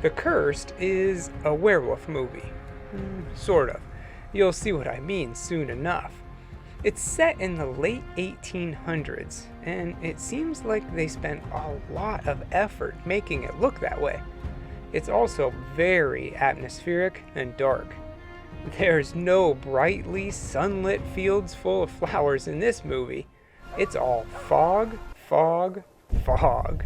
The Cursed is a werewolf movie. Sort of. You'll see what I mean soon enough. It's set in the late 1800s, and it seems like they spent a lot of effort making it look that way. It's also very atmospheric and dark. There's no brightly sunlit fields full of flowers in this movie. It's all fog, fog, fog.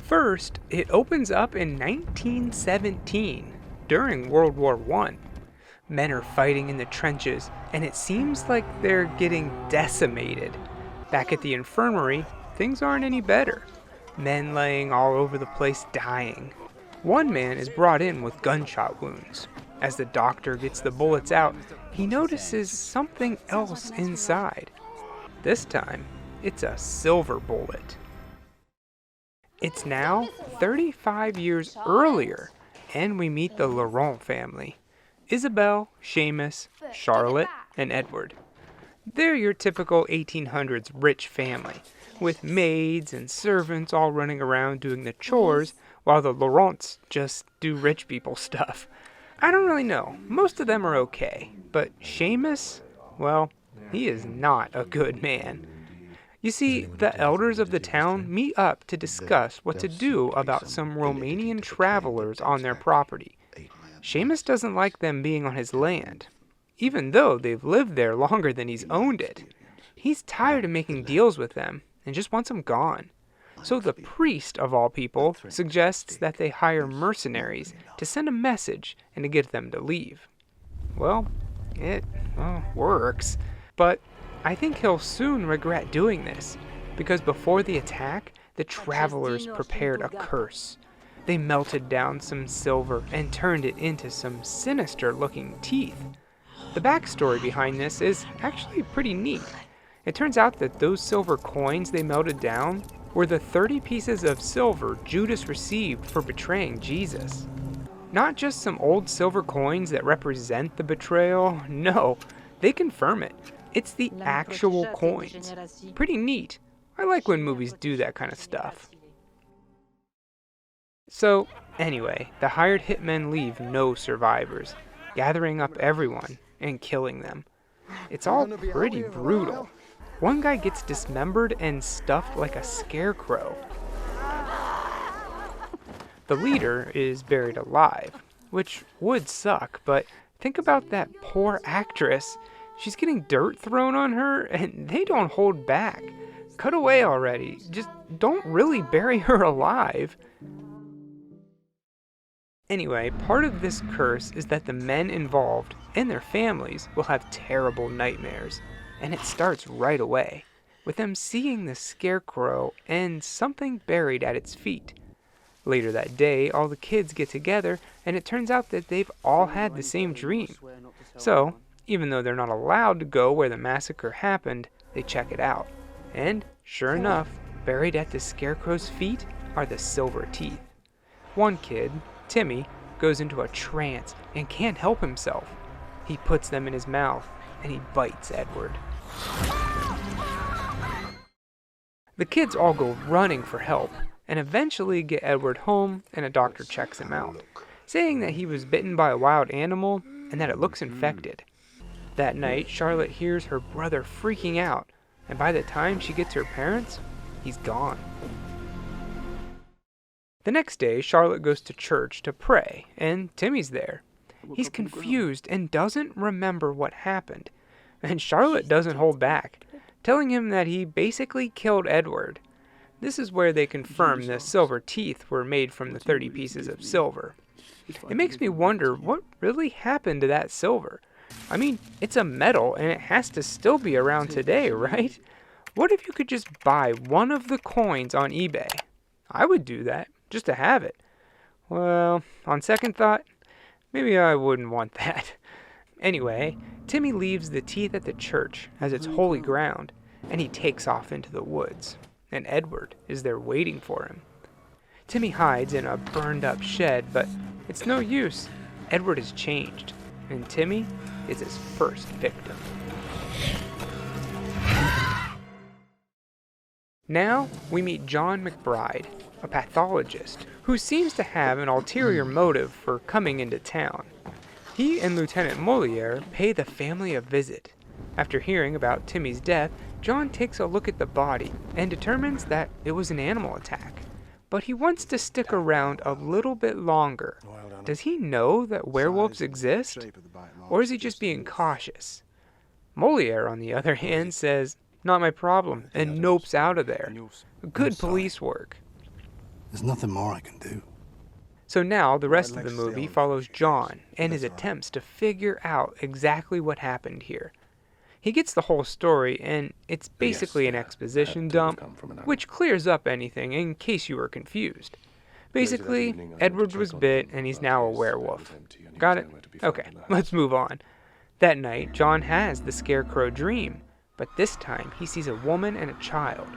First, it opens up in 1917, during World War I. Men are fighting in the trenches, and it seems like they're getting decimated. Back at the infirmary, things aren't any better. Men laying all over the place dying. One man is brought in with gunshot wounds. As the doctor gets the bullets out, he notices something else inside. This time, it's a silver bullet. It's now 35 years earlier, and we meet the Laurent family. Isabel, Seamus, Charlotte, and Edward. They're your typical 1800s rich family, with maids and servants all running around doing the chores, while the Laurents just do rich people stuff. I don't really know. Most of them are okay, but Seamus, well, he is not a good man. You see, the elders of the town meet up to discuss what to do about some Romanian travelers on their property. Seamus doesn't like them being on his land, even though they've lived there longer than he's owned it. He's tired of making deals with them and just wants them gone. So the priest, of all people, suggests that they hire mercenaries to send a message and to get them to leave. Well, it works, but I think he'll soon regret doing this, because before the attack, the travelers prepared a curse. They melted down some silver and turned it into some sinister-looking teeth. The backstory behind this is actually pretty neat. It turns out that those silver coins they melted down were the 30 pieces of silver Judas received for betraying Jesus. Not just some old silver coins that represent the betrayal, no, they confirm it. It's the actual coins. Pretty neat. I like when movies do that kind of stuff. So, anyway, the hired hitmen leave no survivors, gathering up everyone and killing them. It's all pretty brutal. One guy gets dismembered and stuffed like a scarecrow. The leader is buried alive, which would suck, but think about that poor actress. She's getting dirt thrown on her, and they don't hold back. Cut away already. Just don't really bury her alive. Anyway, part of this curse is that the men involved and their families will have terrible nightmares. And it starts right away, with them seeing the scarecrow and something buried at its feet. Later that day, all the kids get together, and it turns out that they've all had the same dream. So, even though they're not allowed to go where the massacre happened, they check it out. And, sure enough, buried at the scarecrow's feet are the silver teeth. One kid, Timmy, goes into a trance and can't help himself. He puts them in his mouth, and he bites Edward. The kids all go running for help, and eventually get Edward home, and a doctor checks him out, saying that he was bitten by a wild animal and that it looks infected. That night, Charlotte hears her brother freaking out, and by the time she gets her parents, he's gone. The next day, Charlotte goes to church to pray, and Timmy's there. He's confused and doesn't remember what happened, and Charlotte doesn't hold back, telling him that he basically killed Edward. This is where they confirm the silver teeth were made from the 30 pieces of silver. It makes me wonder what really happened to that silver. I mean, it's a metal and it has to still be around today, right? What if you could just buy one of the coins on eBay? I would do that, just to have it. Well, on second thought, maybe I wouldn't want that. Anyway, Timmy leaves the teeth at the church as it's holy ground, and he takes off into the woods, and Edward is there waiting for him. Timmy hides in a burned-up shed, but it's no use. Edward has changed, and Timmy is his first victim. Now we meet John McBride, a pathologist, who seems to have an ulterior motive for coming into town. He and Lieutenant Moliere pay the family a visit. After hearing about Timmy's death, John takes a look at the body and determines that it was an animal attack. But he wants to stick around a little bit longer. Does he know that werewolves exist? Or is he just being cautious? Moliere, on the other hand, says, "Not my problem," and nopes out of there. Good police work. There's nothing more I can do. So now the rest of the movie follows John and his attempts to figure out exactly what happened here. He gets the whole story, and it's basically an exposition dump, which clears up anything in case you were confused. Basically, Edward was bit, and he's now a werewolf. Got it? Okay, let's move on. That night, John has the scarecrow dream, but this time he sees a woman and a child.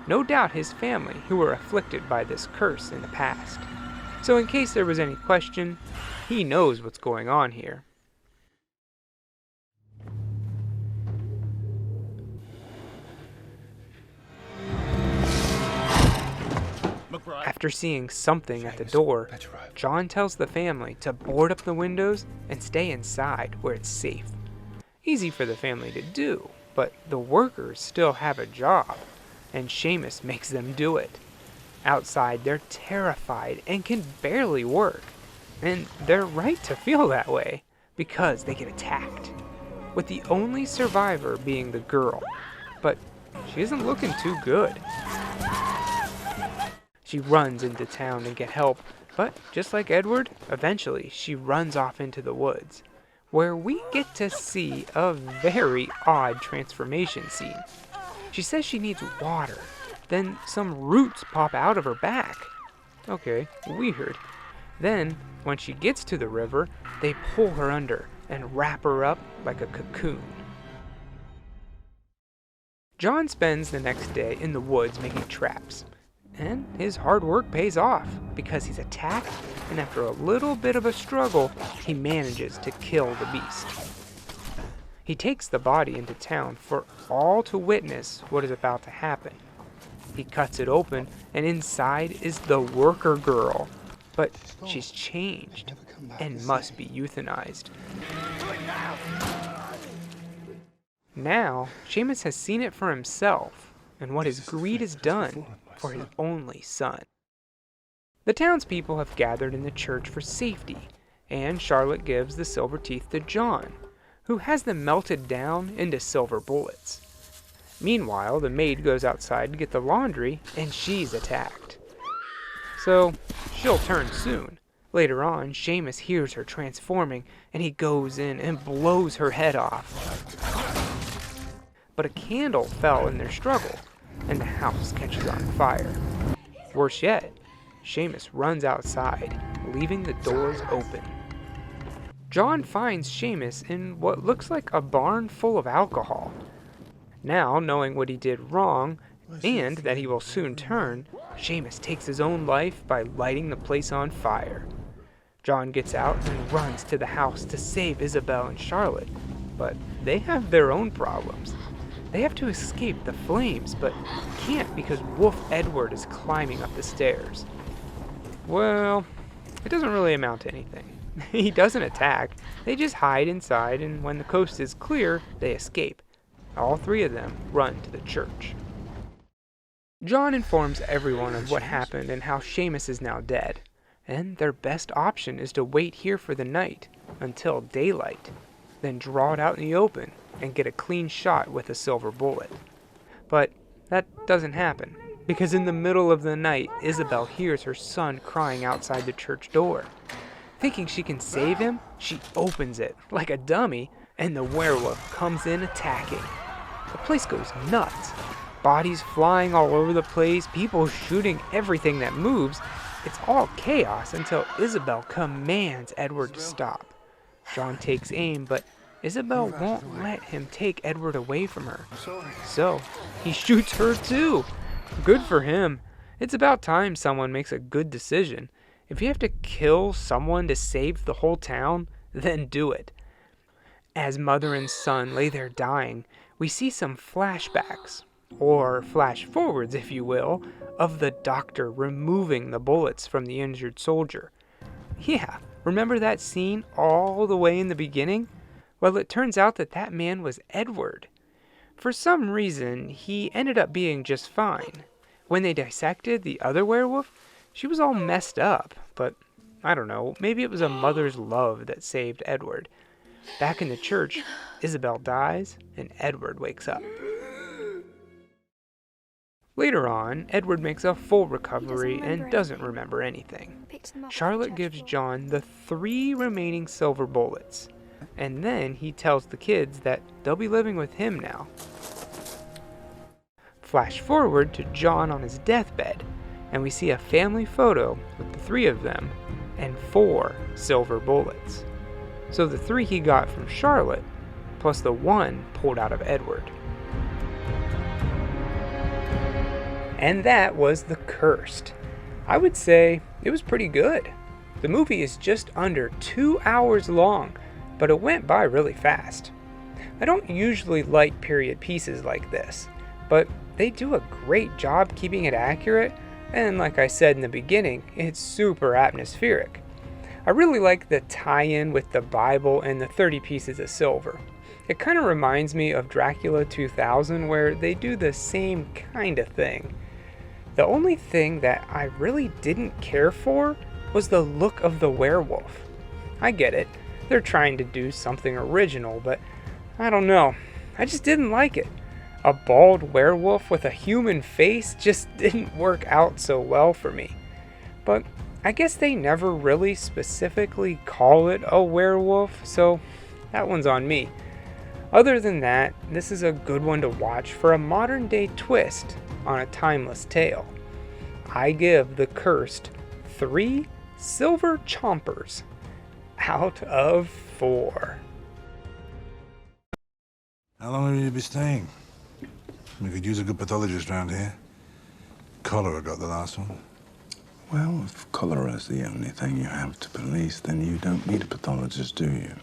No doubt his family, who were afflicted by this curse in the past. So in case there was any question, he knows what's going on here. After seeing something at the door, John tells the family to board up the windows and stay inside where it's safe. Easy for the family to do, but the workers still have a job, and Seamus makes them do it. Outside, they're terrified and can barely work. And they're right to feel that way, because they get attacked. With the only survivor being the girl. But she isn't looking too good. She runs into town to get help, but just like Edward, eventually she runs off into the woods, where we get to see a very odd transformation scene. She says she needs water. Then some roots pop out of her back. Okay, weird. Then, when she gets to the river, they pull her under and wrap her up like a cocoon. John spends the next day in the woods making traps. And his hard work pays off because he's attacked, and after a little bit of a struggle, he manages to kill the beast. He takes the body into town for all to witness what is about to happen. He cuts it open, and inside is the worker girl. But she's changed and must be euthanized. Now, Seamus has seen it for himself, and what his greed has done for his only son. The townspeople have gathered in the church for safety, and Charlotte gives the silver teeth to John, who has them melted down into silver bullets. Meanwhile, the maid goes outside to get the laundry, and she's attacked. So, she'll turn soon. Later on, Seamus hears her transforming, and he goes in and blows her head off. But a candle fell in their struggle, and the house catches on fire. Worse yet, Seamus runs outside, leaving the doors open. John finds Seamus in what looks like a barn full of alcohol. Now, knowing what he did wrong, and that he will soon turn, Seamus takes his own life by lighting the place on fire. John gets out and runs to the house to save Isabel and Charlotte, but they have their own problems. They have to escape the flames, but can't because Wolf Edward is climbing up the stairs. Well, it doesn't really amount to anything. He doesn't attack, they just hide inside, and when the coast is clear, they escape. All three of them run to the church. John informs everyone of what happened and how Seamus is now dead, and their best option is to wait here for the night, until daylight, then draw it out in the open and get a clean shot with a silver bullet. But that doesn't happen, because in the middle of the night, Isabel hears her son crying outside the church door. Thinking she can save him, she opens it like a dummy, and the werewolf comes in attacking. The place goes nuts. Bodies flying all over the place, people shooting everything that moves. It's all chaos until Isabel commands Edward to stop. John takes aim, but Isabel won't let him take Edward away from her. So, he shoots her too. Good for him. It's about time someone makes a good decision. If you have to kill someone to save the whole town, then do it. As mother and son lay there dying, we see some flashbacks, or flash forwards if you will, of the doctor removing the bullets from the injured soldier. Yeah, remember that scene all the way in the beginning? Well, it turns out that that man was Edward. For some reason, he ended up being just fine. When they dissected the other werewolf, she was all messed up, but I don't know, maybe it was a mother's love that saved Edward. Back in the church, Isabel dies and Edward wakes up. Later on, Edward makes a full recovery and doesn't remember anything. Charlotte gives John the 3 remaining silver bullets, and then he tells the kids that they'll be living with him now. Flash forward to John on his deathbed, and we see a family photo with the 3 of them and 4 silver bullets. So the 3 he got from Charlotte, plus the 1 pulled out of Edward. And that was The Cursed. I would say it was pretty good. The movie is just under 2 hours long, but it went by really fast. I don't usually like period pieces like this, but they do a great job keeping it accurate, and like I said in the beginning, it's super atmospheric. I really like the tie-in with the Bible and the 30 pieces of silver. It kind of reminds me of Dracula 2000, where they do the same kind of thing. The only thing that I really didn't care for was the look of the werewolf. I get it, they're trying to do something original, but I don't know, I just didn't like it. A bald werewolf with a human face just didn't work out so well for me. But I guess they never really specifically call it a werewolf, so that one's on me. Other than that, this is a good one to watch for a modern day twist on a timeless tale. I give The Cursed 3 silver chompers out of 4. How long will you be staying? We could use a good pathologist around here. Cholera got the last one. Well, if cholera is the only thing you have to police, then you don't need a pathologist, do you?